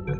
Good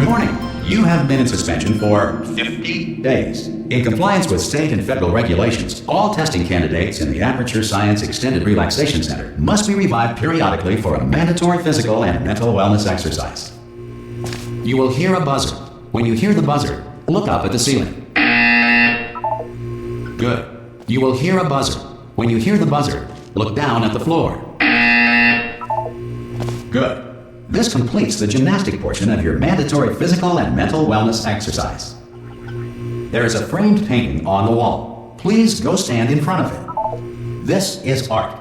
morning. You have been in suspension for 50 days. In compliance with state and federal regulations, all testing candidates in the Aperture Science Extended Relaxation Center must be revived periodically for a mandatory physical and mental wellness exercise. You will hear a buzzer. When you hear the buzzer, look up at the ceiling. Good. You will hear a buzzer. When you hear the buzzer, look down at the floor. Good. This completes the gymnastic portion of your mandatory physical and mental wellness exercise. There is a framed painting on the wall. Please go stand in front of it. This is art.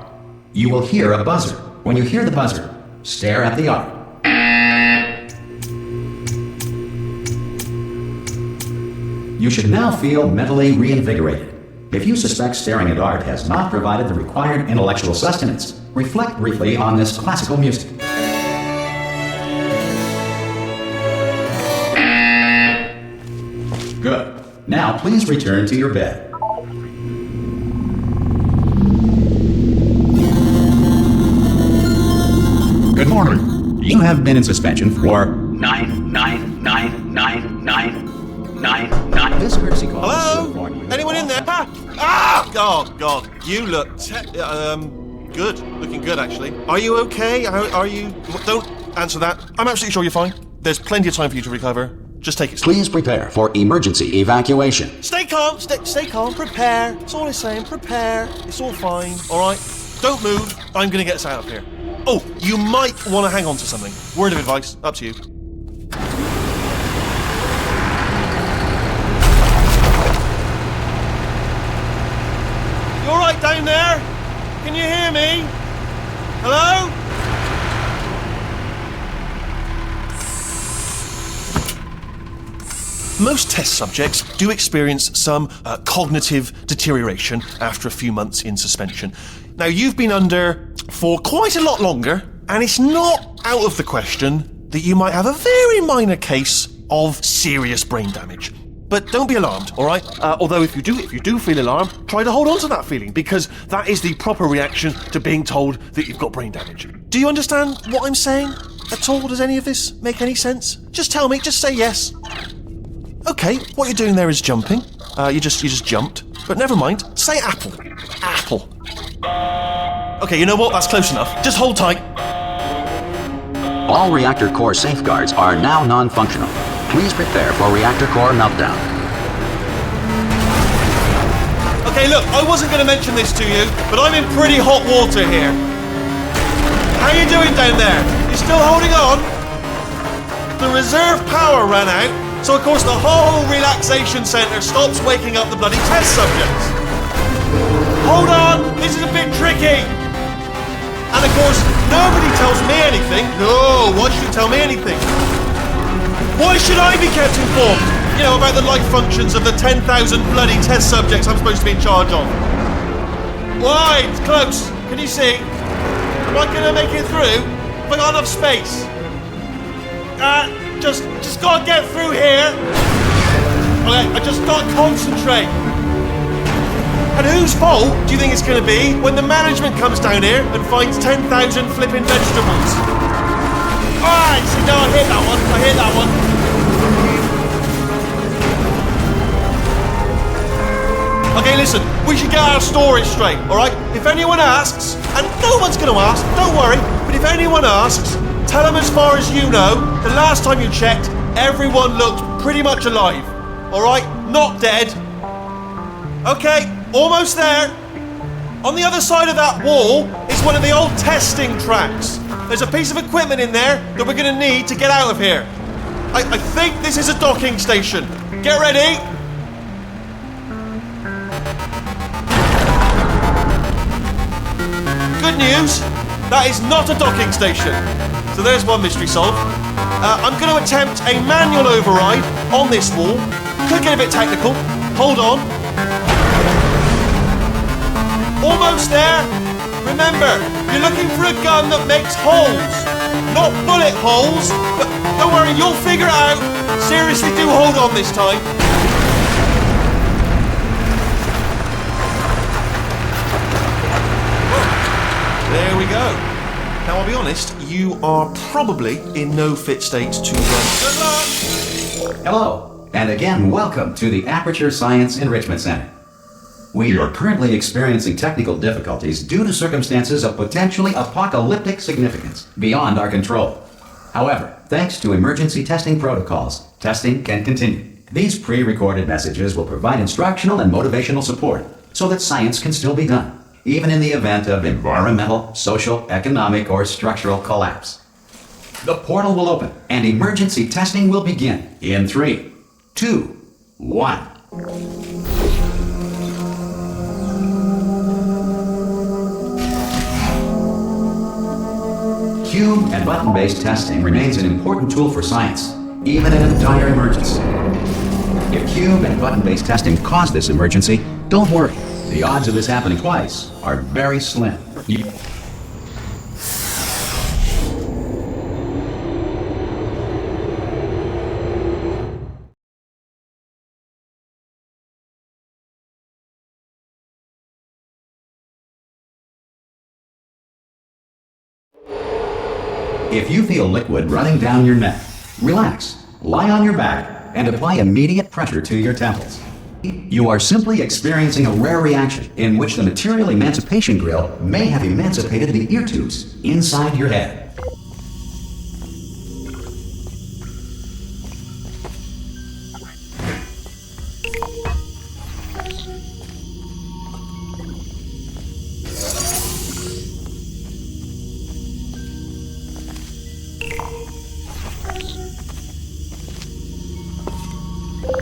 You will hear a buzzer. When you hear the buzzer, stare at the art. You should now feel mentally reinvigorated. If you suspect staring at art has not provided the required intellectual sustenance, reflect briefly on this classical music. Good. Now please return to your bed. Good morning. You have been in suspension for 9. This courtesy call. Hello? Anyone in there? Ah! Oh, God. You look good. Looking good, actually. Are you okay? Are you... Don't answer that. I'm absolutely sure you're fine. There's plenty of time for you to recover. Just take it slow. Please prepare for emergency evacuation. Stay calm. Stay calm. Prepare. That's all I'm saying. Prepare. It's all fine. All right? Don't move. I'm going to get us out of here. Oh, you might want to hang on to something. Word of advice. Up to you. You all right down there? Can you hear me? Hello? Most test subjects do experience some cognitive deterioration after a few months in suspension. Now, you've been under for quite a lot longer, and it's not out of the question that you might have a very minor case of serious brain damage. But don't be alarmed, all right? Although if you do feel alarmed, try to hold on to that feeling, because that is the proper reaction to being told that you've got brain damage. Do you understand what I'm saying at all? Does any of this make any sense? Just tell me, just say yes. Okay, what you're doing there is jumping. You just jumped. But never mind. Say apple. Apple. Okay, you know what? That's close enough. Just hold tight. All reactor core safeguards are now non-functional. Please prepare for reactor core meltdown. Okay, look, I wasn't going to mention this to you, but I'm in pretty hot water here. How you doing down there? You still holding on? The reserve power ran out. So, of course, the whole relaxation centre stops waking up the bloody test subjects. Hold on, this is a bit tricky. And, of course, nobody tells me anything. No, why should you tell me anything? Why should I be kept informed? You know, about the life functions of the 10,000 bloody test subjects I'm supposed to be in charge of. Why? It's close. Can you see? Am I going to make it through? Have I got enough space? Just gotta get through here. Okay, I just gotta concentrate. And whose fault do you think it's gonna be when the management comes down here and finds 10,000 flipping vegetables? Alright, see, no, I hit that one. Okay, listen, we should get our story straight, alright? If anyone asks, and no one's gonna ask, don't worry, but if anyone asks, tell them as far as you know, the last time you checked, everyone looked pretty much alive. Alright? Not dead. Okay, almost there. On the other side of that wall is one of the old testing tracks. There's a piece of equipment in there that we're going to need to get out of here. I think this is a docking station. Get ready. Good news, that is not a docking station. So there's one mystery solved. I'm going to attempt a manual override on this wall. Could get a bit technical. Hold on. Almost there. Remember, you're looking for a gun that makes holes, not bullet holes. But don't worry, you'll figure it out. Seriously, do hold on this time. There we go. Now, I'll be honest, you are probably in no fit state to run. Good luck! Hello, and again, welcome to the Aperture Science Enrichment Center. We are currently experiencing technical difficulties due to circumstances of potentially apocalyptic significance beyond our control. However, thanks to emergency testing protocols, testing can continue. These pre-recorded messages will provide instructional and motivational support so that science can still be done, even in the event of environmental, social, economic, or structural collapse. The portal will open and emergency testing will begin in 3, 2, 1. Cube and button-based testing remains an important tool for science, even in a dire emergency. If cube and button-based testing caused this emergency, don't worry. The odds of this happening twice are very slim. If you feel liquid running down your neck, relax, lie on your back, and apply immediate pressure to your temples. You are simply experiencing a rare reaction in which the material emancipation grill may have emancipated the ear tubes inside your head.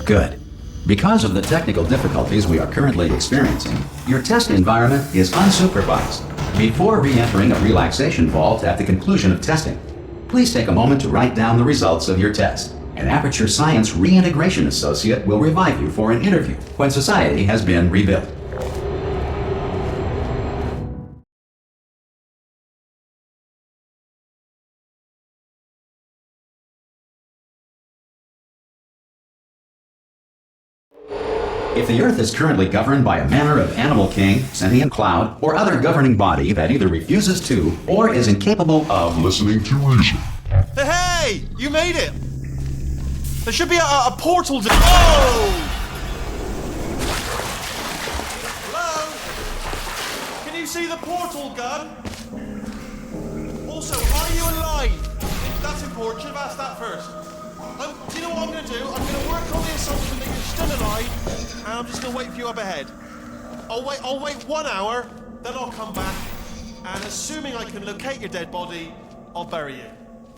Good. Because of the technical difficulties we are currently experiencing, your test environment is unsupervised. Before re-entering a relaxation vault at the conclusion of testing, please take a moment to write down the results of your test. An Aperture Science Reintegration Associate will revive you for an interview when society has been rebuilt. If the Earth is currently governed by a manner of animal king, sentient cloud, or other governing body that either refuses to or is incapable of listening to reason. Hey! You made it! There should be a portal to... Oh! Hello? Can you see the portal, gun? Also, are you alive? That's important. Should have asked that first. Do you know what I'm going to do? I'm going to work on the assumption that you're still alive, and I'm just going to wait for you up ahead. I'll wait 1 hour, then I'll come back, and assuming I can locate your dead body, I'll bury you.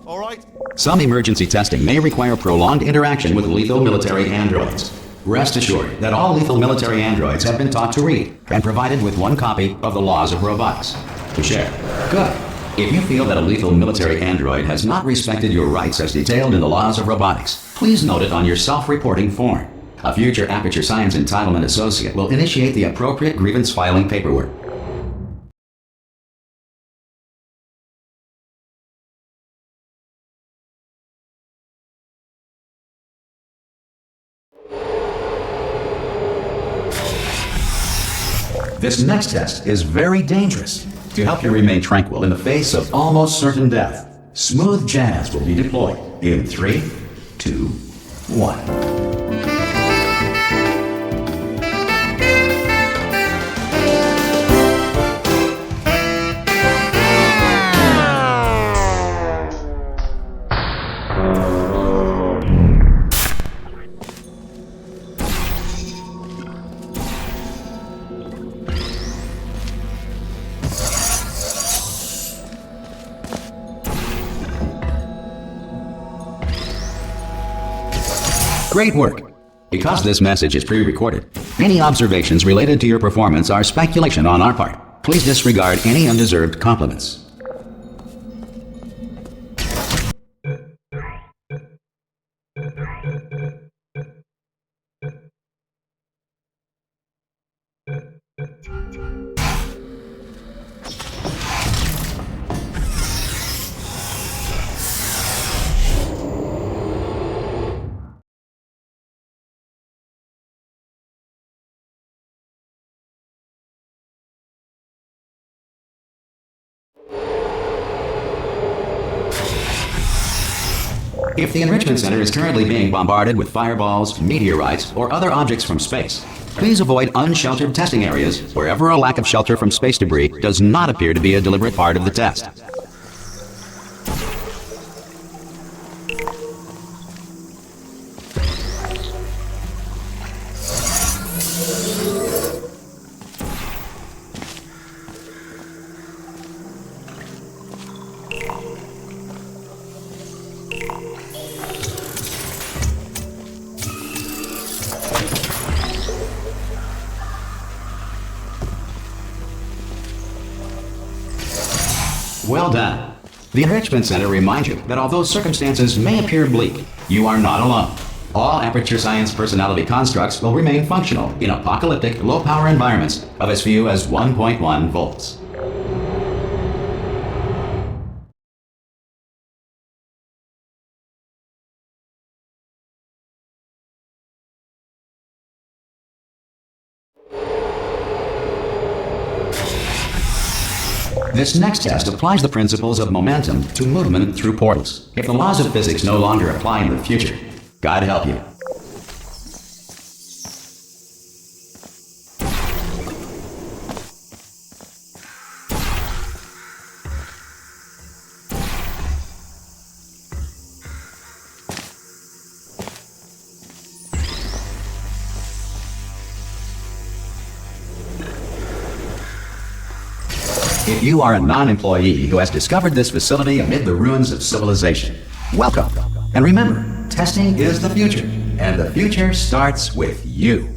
All right? Some emergency testing may require prolonged interaction with lethal military androids. Rest assured that all lethal military androids have been taught to read and provided with 1 copy of the Laws of Robotics to share. Good. If you feel that a lethal military android has not respected your rights as detailed in the Laws of Robotics, please note it on your self-reporting form. A future Aperture Science Entitlement Associate will initiate the appropriate grievance filing paperwork. This next test is very dangerous. To help you remain tranquil in the face of almost certain death, smooth jazz will be deployed in 3, 2, 1. Great work! Because this message is pre-recorded, any observations related to your performance are speculation on our part. Please disregard any undeserved compliments. If the Enrichment Center is currently being bombarded with fireballs, meteorites, or other objects from space, please avoid unsheltered testing areas wherever a lack of shelter from space debris does not appear to be a deliberate part of the test. Well done. The Enrichment Center reminds you that although circumstances may appear bleak, you are not alone. All Aperture Science personality constructs will remain functional in apocalyptic, low-power environments of as few as 1.1 volts. This next test applies the principles of momentum to movement through portals. If the laws of physics no longer apply in the future, God help you. If you are a non-employee who has discovered this facility amid the ruins of civilization, welcome. And remember, testing is the future, and the future starts with you.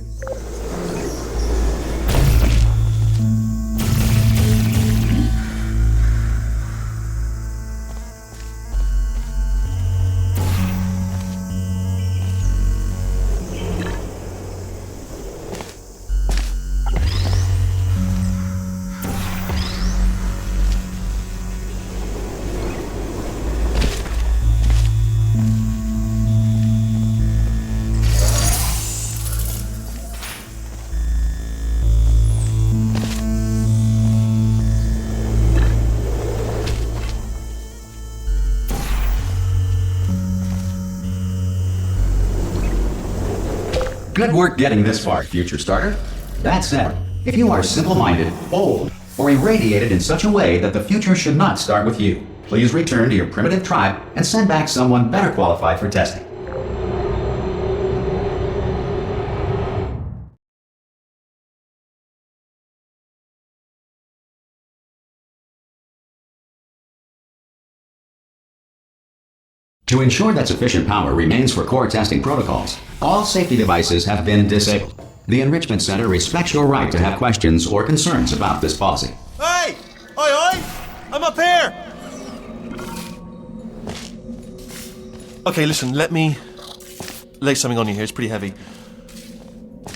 Good work getting this far, future starter. That said, if you are simple-minded, old, or irradiated in such a way that the future should not start with you, please return to your primitive tribe and send back someone better qualified for testing. To ensure that sufficient power remains for core testing protocols, all safety devices have been disabled. The Enrichment Center respects your right to have questions or concerns about this policy. Hey! Oi, oi! I'm up here! Okay, listen, let me lay something on you here. It's pretty heavy.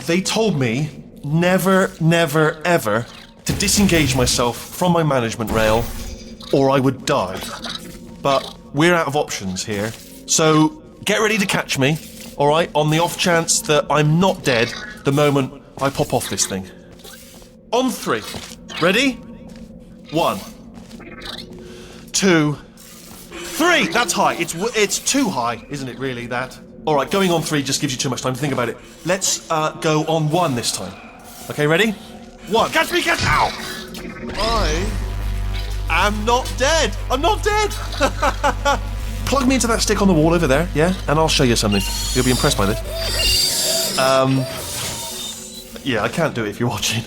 They told me never, never, ever to disengage myself from my management rail or I would die. But we're out of options here, so get ready to catch me, alright, on the off chance that I'm not dead the moment I pop off this thing. On 3. Ready? 1, 2, 3! That's high. It's too high, isn't it, really, that? Alright, going on 3 just gives you too much time to think about it. Let's go on 1 this time. Okay, ready? 1. Catch me, catch! Ow! I'm not dead! I'm not dead! Plug me into that stick on the wall over there, yeah? And I'll show you something. You'll be impressed by this. Yeah, I can't do it if you're watching.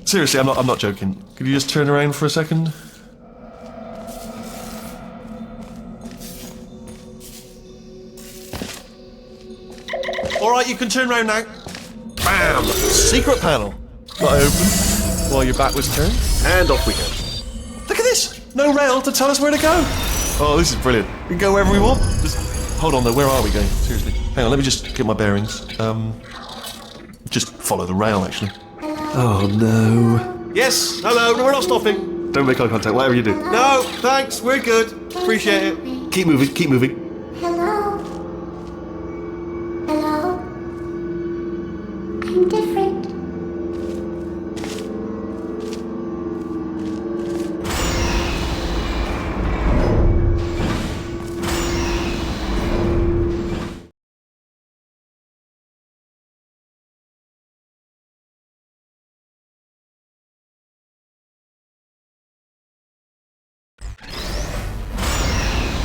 Seriously, I'm not joking. Could you just turn around for a second? Alright, you can turn around now. Bam! Secret panel. Got it open while your back was turned, and off we go. Look at this! No rail to tell us where to go! Oh, this is brilliant. We can go wherever we want. Just hold on though, where are we going? Seriously. Hang on, let me just get my bearings. Just follow the rail, actually. Oh no. Yes, hello, no, we're not stopping. Don't make eye contact, whatever you do. No, thanks, we're good. Appreciate it. Keep moving, keep moving. Hello? Hello? I'm different.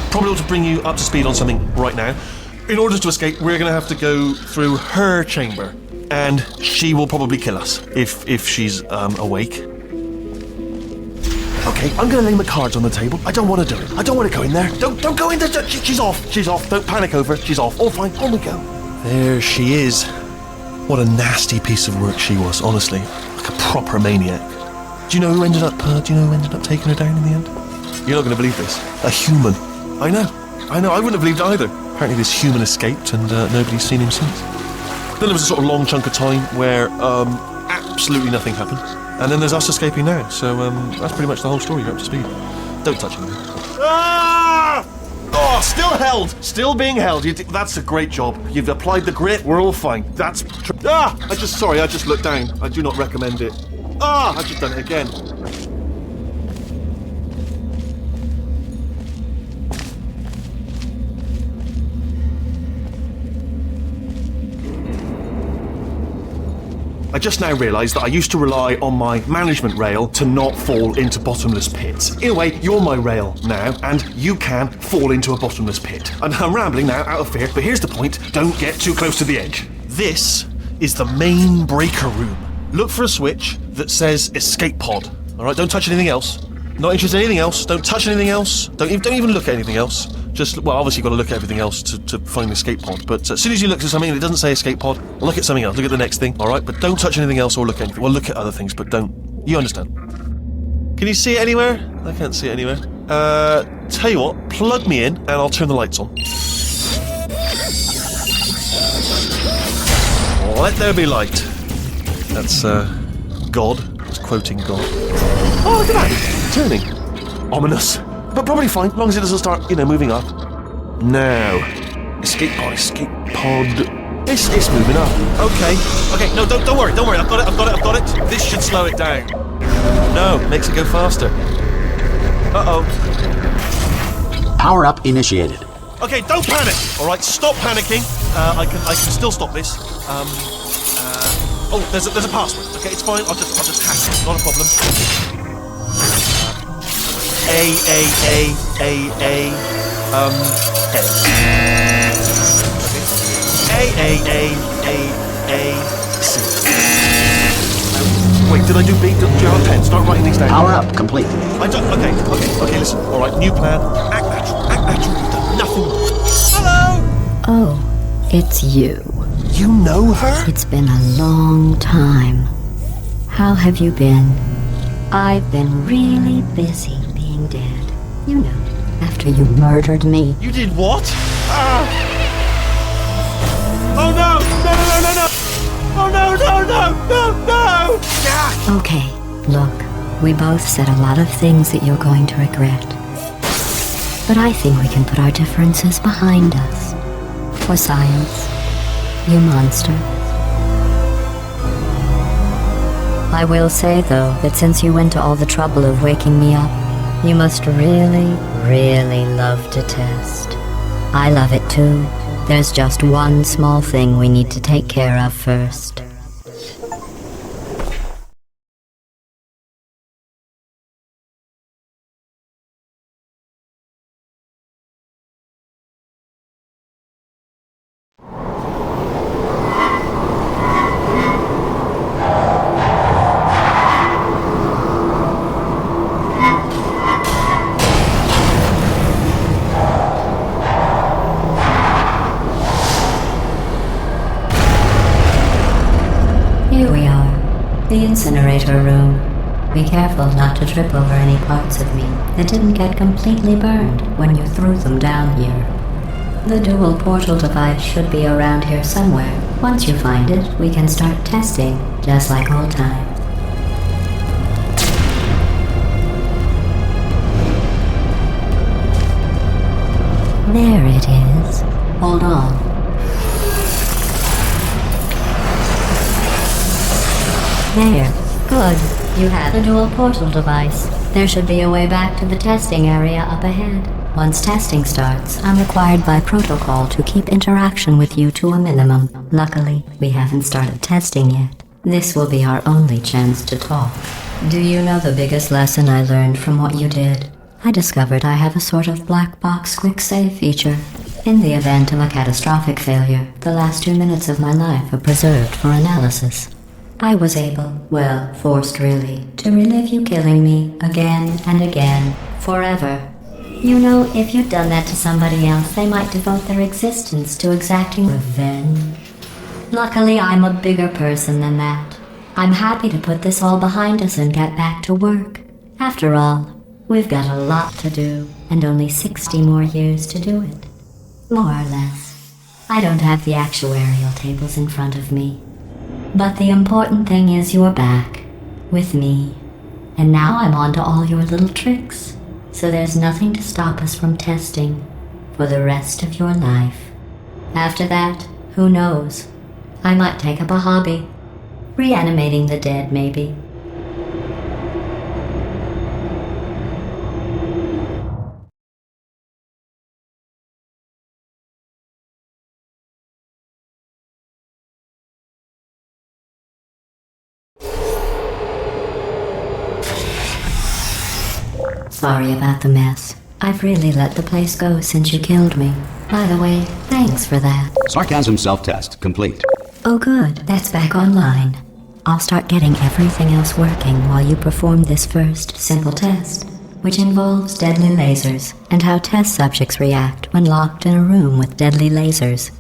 Probably ought to bring you up to speed on something right now. In order to escape, we're going to have to go through her chamber, and she will probably kill us if she's awake. Okay, I'm going to lay my cards on the table. I don't want to do it. I don't want to go in there. Don't go in there. She's off. She's off. Don't panic over her. She's off. All fine. On we go. There she is. What a nasty piece of work she was. Honestly, like a proper maniac. Do you know who ended up taking her down in the end? You're not going to believe this. A human. I know. I wouldn't have believed it either. Apparently this human escaped and nobody's seen him since. Then there was a sort of long chunk of time where absolutely nothing happened. And then there's us escaping now. So that's pretty much the whole story. You're up to speed. Don't touch anything. Ah! Oh, still held. Still being held. That's a great job. You've applied the grit. We're all fine. That's... I just looked down. I do not recommend it. I've just done it again. I just now realised that I used to rely on my management rail to not fall into bottomless pits. In a way, you're my rail now, and you can fall into a bottomless pit. And I'm rambling now, out of fear, but here's the point. Don't get too close to the edge. This is the main breaker room. Look for a switch that says escape pod. Alright, don't touch anything else. Not interested in anything else. Don't touch anything else. Don't even look at anything else. Just, well, obviously you've got to look at everything else to find the escape pod. But as soon as you look at something and it doesn't say escape pod, look at something else. Look at the next thing, all right? But don't touch anything else or look at anything. Well, look at other things, but don't. You understand? Can you see it anywhere? I can't see it anywhere. Tell you what, plug me in and I'll turn the lights on. Let there be light. That's, God. It's quoting God. Oh, look at that! Turning. Ominous. But probably fine, as long as it doesn't start, moving up. Now. Escape pod. It's moving up. Okay, no, don't worry, I've got it. This should slow it down. No, makes it go faster. Uh-oh. Power up initiated. Okay, don't panic! Alright, stop panicking. I can still stop this. Oh, there's a password. Okay, it's fine, I'll just hack it, not a problem. A. C. Wait, did I do B? Do you have a pen? Start writing these down. Power up complete. I don't. Okay, listen. Alright, new plan. Act natural. You've done nothing. Hello! Oh, it's you. You know her? It's been a long time. How have you been? I've been really busy being dead. You know, after you murdered me. You did what? Oh no! No! Oh no! Yeah. Okay, look, we both said a lot of things that you're going to regret. But I think we can put our differences behind us. For science, you monster. I will say, though, that since you went to all the trouble of waking me up, you must really, really love to test. I love it too. There's just one small thing we need to take care of first. Here we are, the incinerator room. Be careful not to trip over any parts of me that didn't get completely burned when you threw them down here. The dual portal device should be around here somewhere. Once you find it, we can start testing, just like old times. There it is. Hold on. There. Good. You have a dual portal device. There should be a way back to the testing area up ahead. Once testing starts, I'm required by protocol to keep interaction with you to a minimum. Luckily, we haven't started testing yet. This will be our only chance to talk. Do you know the biggest lesson I learned from what you did? I discovered I have a sort of black box quick save feature. In the event of a catastrophic failure, the last 2 minutes of my life are preserved for analysis. I was able, well, forced really, to relive you killing me again and again, forever. You know, if you'd done that to somebody else, they might devote their existence to exacting revenge. Luckily, I'm a bigger person than that. I'm happy to put this all behind us and get back to work. After all, we've got a lot to do, and only 60 more years to do it. More or less. I don't have the actuarial tables in front of me. But the important thing is you're back, with me. And now I'm on to all your little tricks. So there's nothing to stop us from testing for the rest of your life. After that, who knows? I might take up a hobby. Reanimating the dead, maybe. Sorry about the mess. I've really let the place go since you killed me. By the way, thanks for that. Sarcasm self-test complete. Oh good, that's back online. I'll start getting everything else working while you perform this first, simple test, which involves deadly lasers and how test subjects react when locked in a room with deadly lasers.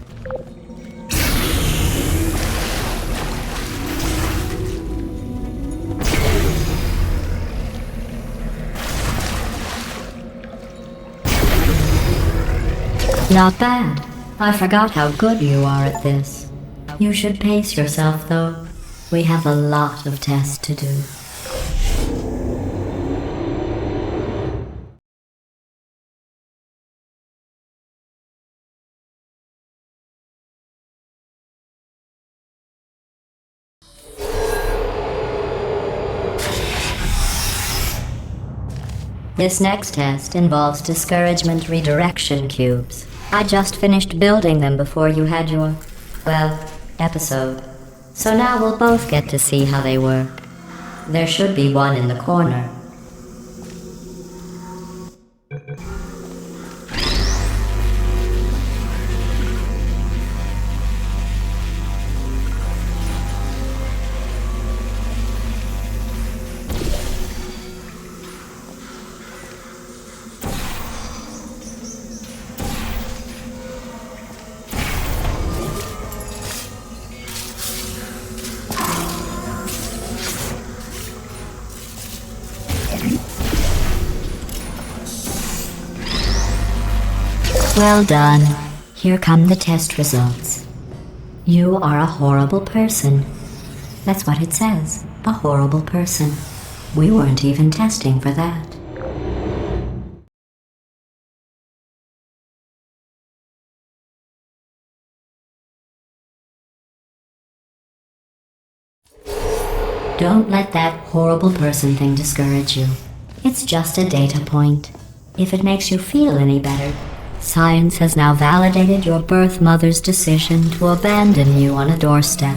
Not bad. I forgot how good you are at this. You should pace yourself, though. We have a lot of tests to do. This next test involves discouragement redirection cubes. I just finished building them before you had your, well, episode. So now we'll both get to see how they work. There should be one in the corner. Well done. Here come the test results. You are a horrible person. That's what it says. A horrible person. We weren't even testing for that. Don't let that horrible person thing discourage you. It's just a data point. If it makes you feel any better, science has now validated your birth mother's decision to abandon you on a doorstep.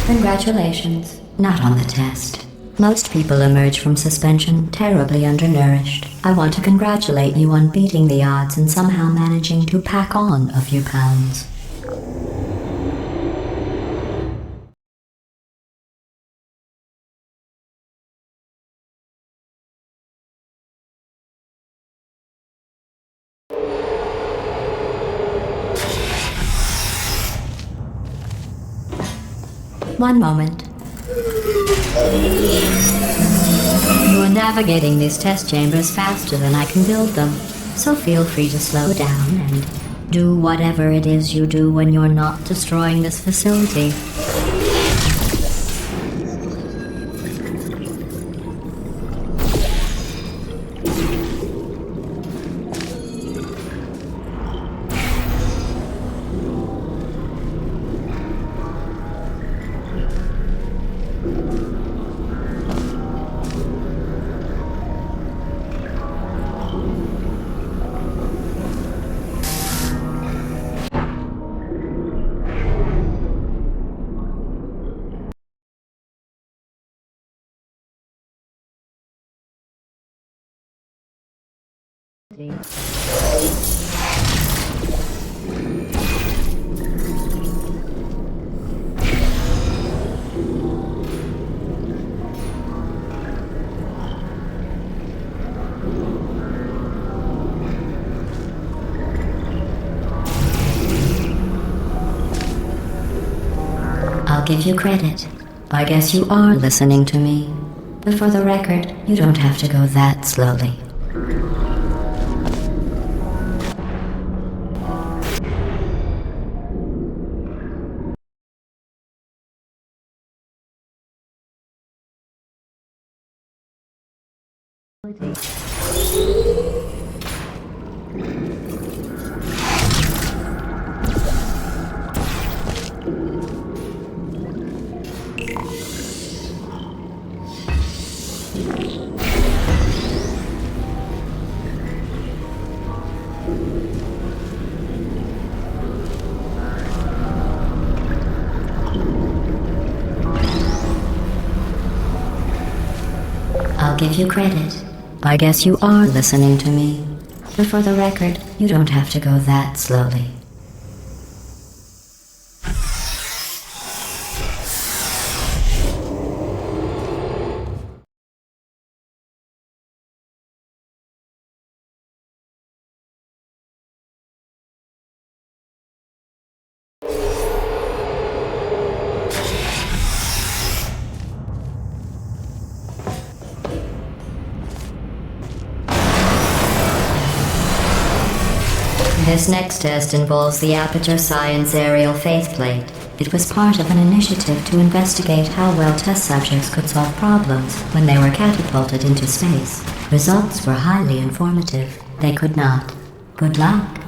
Congratulations. Not on the test. Most people emerge from suspension terribly undernourished. I want to congratulate you on beating the odds and somehow managing to pack on a few pounds. One moment. You are navigating these test chambers faster than I can build them, so feel free to slow down and do whatever it is you do when you're not destroying this facility. I'll give you credit. I guess you are listening to me. But for the record, you don't have to go that slowly. I'll give you credit. I guess you are listening to me. But for the record, you don't have to go that slowly. This next test involves the Aperture Science Aerial Faceplate. It was part of an initiative to investigate how well test subjects could solve problems when they were catapulted into space. Results were highly informative. They could not. Good luck.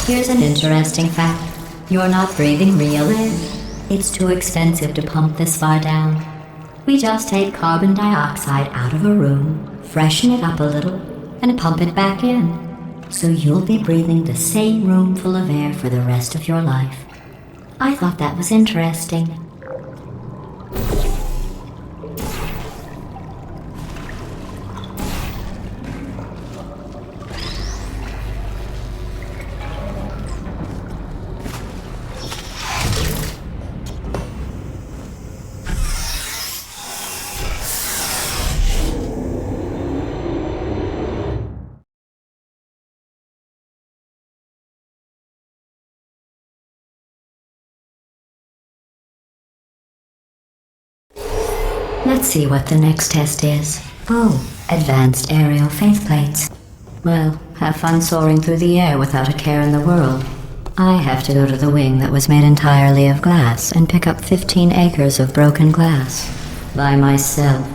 Here's an interesting fact. You're not breathing real air. It's too expensive to pump this far down. We just take carbon dioxide out of a room, freshen it up a little, and pump it back in. So you'll be breathing the same room full of air for the rest of your life. I thought that was interesting. Let's see what the next test is. Oh, advanced aerial faceplates. Well, have fun soaring through the air without a care in the world. I have to go to the wing that was made entirely of glass and pick up 15 acres of broken glass. By myself.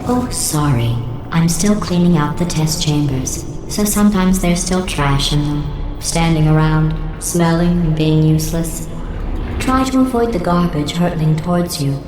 Oh, sorry. I'm still cleaning out the test chambers, so sometimes there's still trash in them, standing around, smelling and being useless. Try to avoid the garbage hurtling towards you.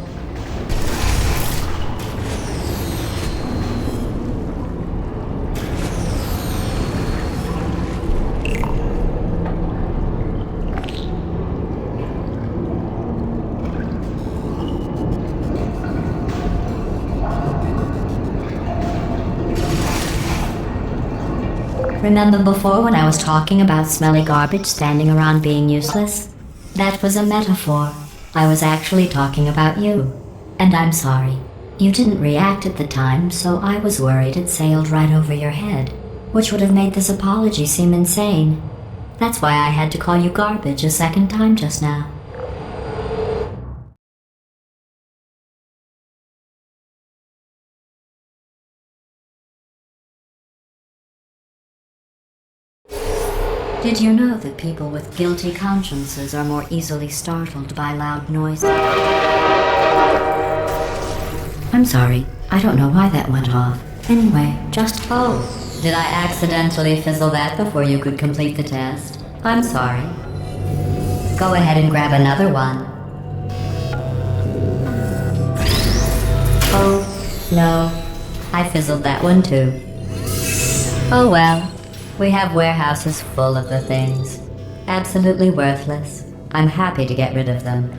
Remember before when I was talking about smelly garbage standing around being useless? That was a metaphor. I was actually talking about you. And I'm sorry. You didn't react at the time, so I was worried it sailed right over your head, which would have made this apology seem insane. That's why I had to call you garbage a second time just now. Did you know that people with guilty consciences are more easily startled by loud noises? I'm sorry, I don't know why that went off. Anyway, oh, did I accidentally fizzle that before you could complete the test? I'm sorry. Go ahead and grab another one. Oh, no, I fizzled that one too. Oh well. We have warehouses full of the things. Absolutely worthless. I'm happy to get rid of them.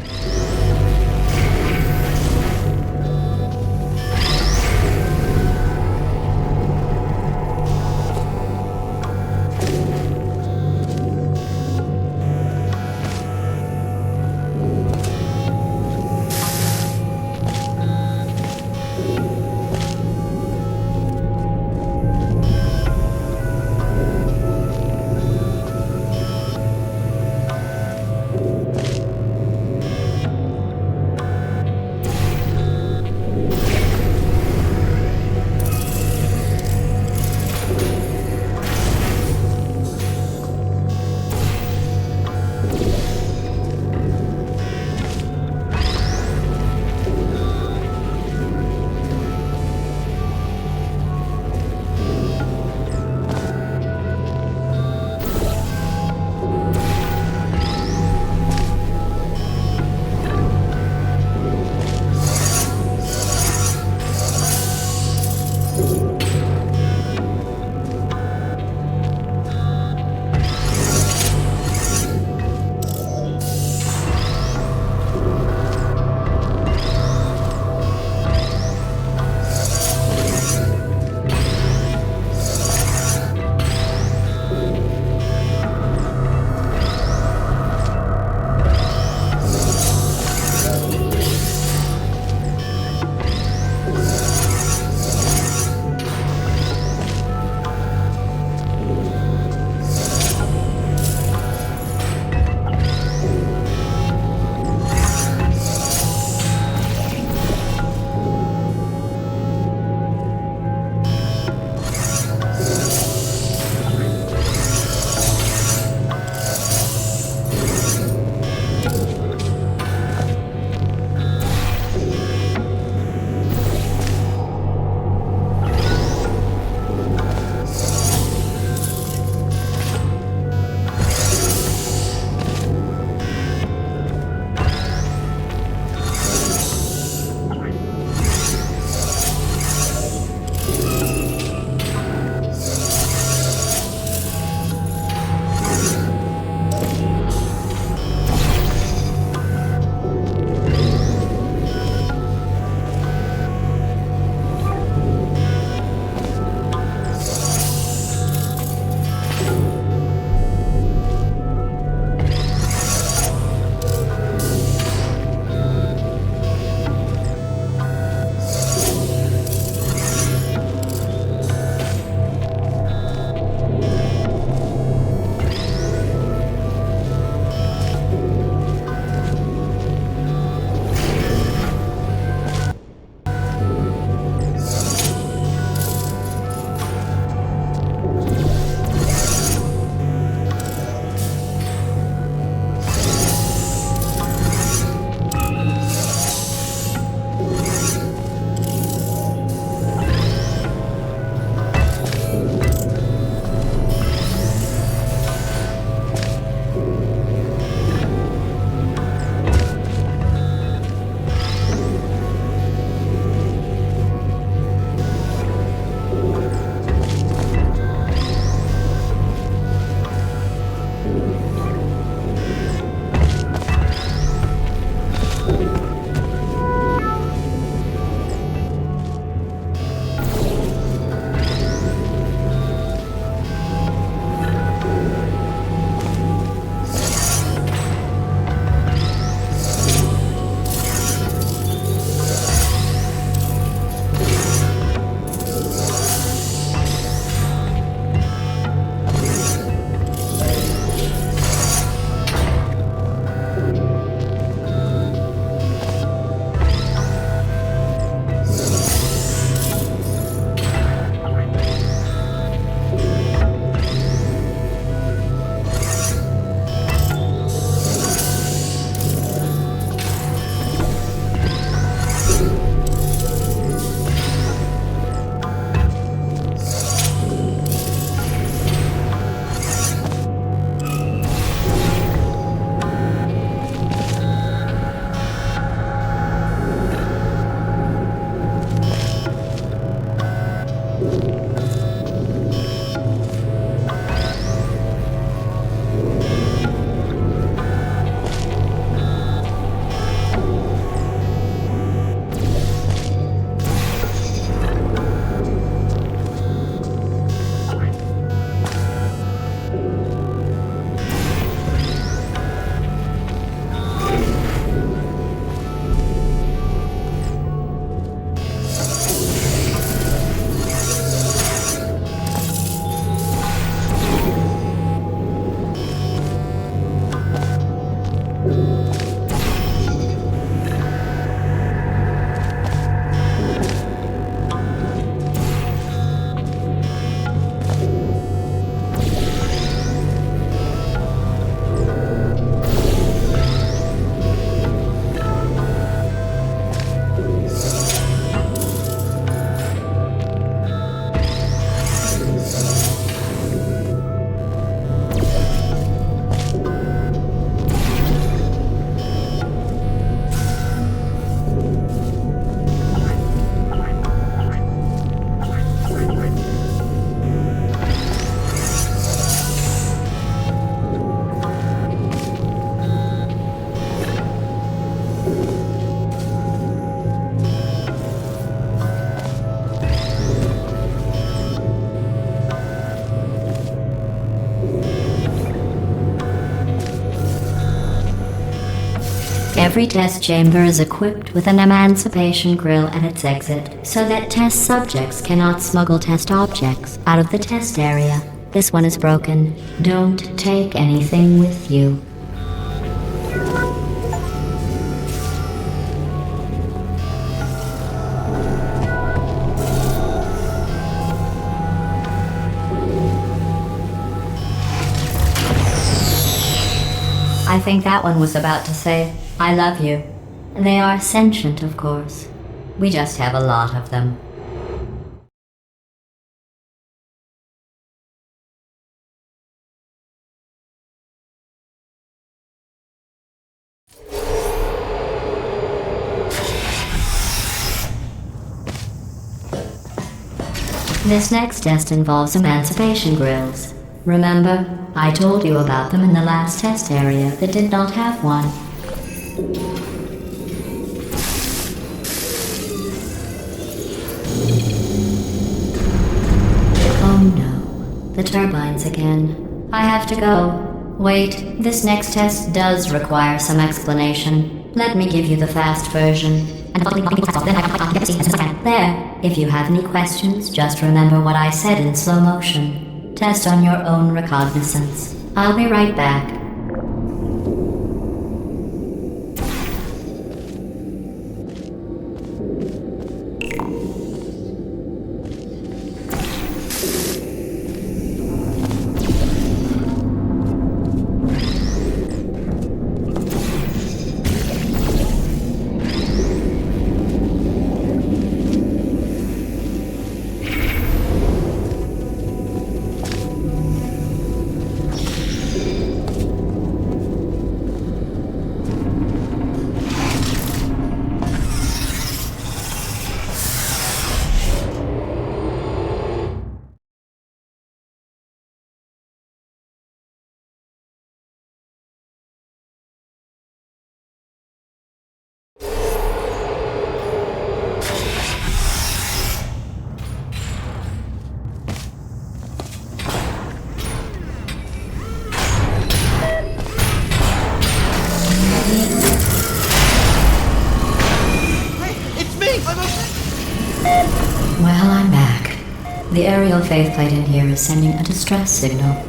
Every test chamber is equipped with an emancipation grill at its exit, so that test subjects cannot smuggle test objects out of the test area. This one is broken. Don't take anything with you. I think that one was about to say, I love you. They are sentient, of course. We just have a lot of them. This next test involves emancipation grills. Remember, I told you about them in the last test area that did not have one. Oh no, the turbines again. I have to go. Wait, this next test does require some explanation. Let me give you the fast version. There, if you have any questions, just remember what I said in slow motion. Test on your own recognizance. I'll be right back. Well, I'm back. The aerial faith plate in here is sending a distress signal.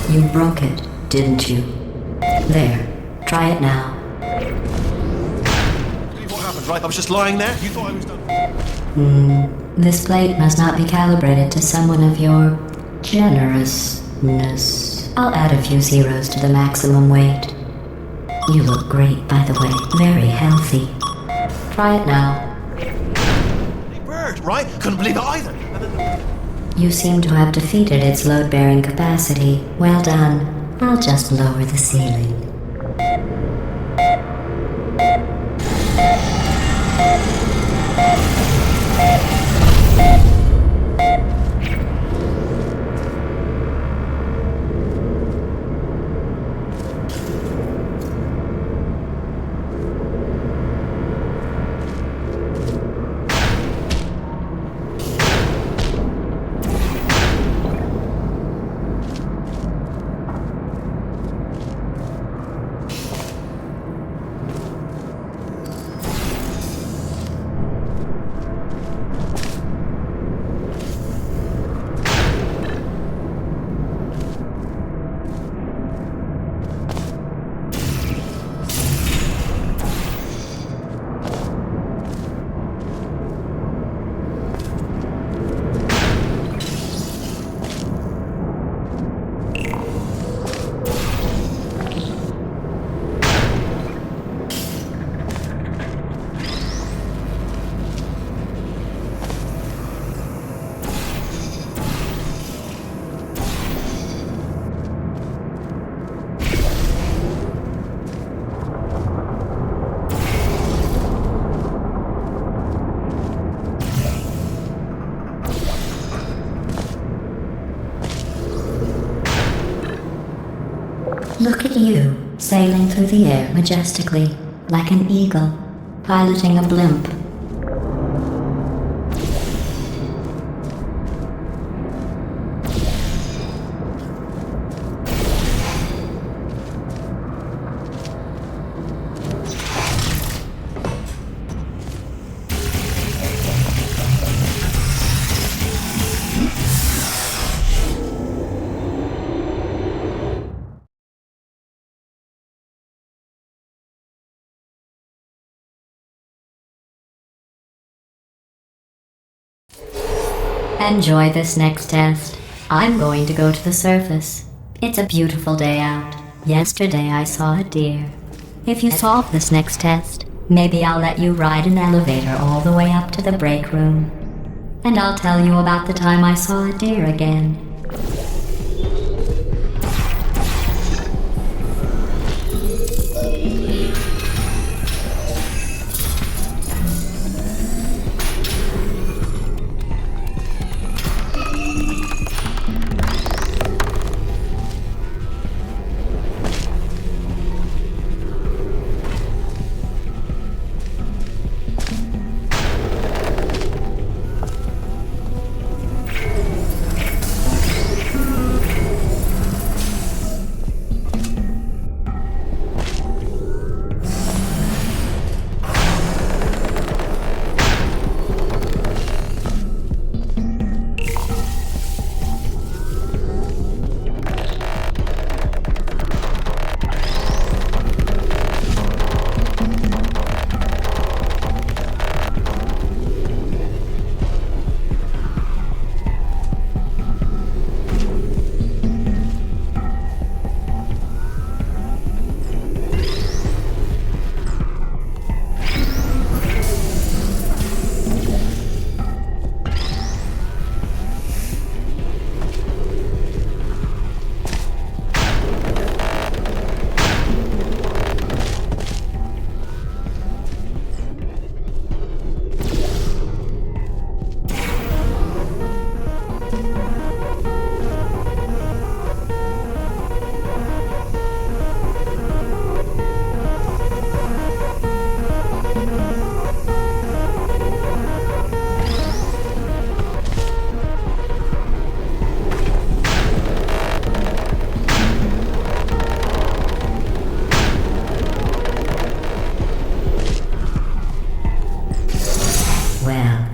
You broke it, didn't you? There. Try it now. What happened, right? I was just lying there. You thought I was done. This plate must not be calibrated to someone of your generousness. I'll add a few zeros to the maximum weight. You look great, by the way. Very healthy. Try it now. Bird, right? Couldn't believe it either. You seem to have defeated its load-bearing capacity. Well done. I'll just lower the ceiling. Look at you, sailing through the air majestically, like an eagle, piloting a blimp. Enjoy this next test. I'm going to go to the surface. It's a beautiful day out. Yesterday I saw a deer. If you solve this next test, maybe I'll let you ride an elevator all the way up to the break room. And I'll tell you about the time I saw a deer again.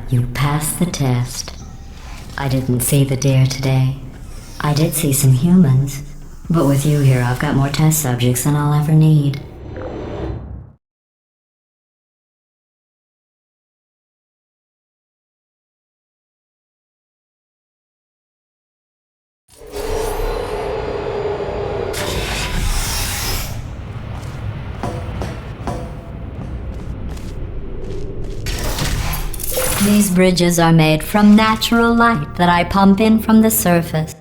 You passed the test. I didn't see the deer today. I did see some humans, but with you here I've got more test subjects than I'll ever need. These bridges are made from natural light that I pump in from the surface.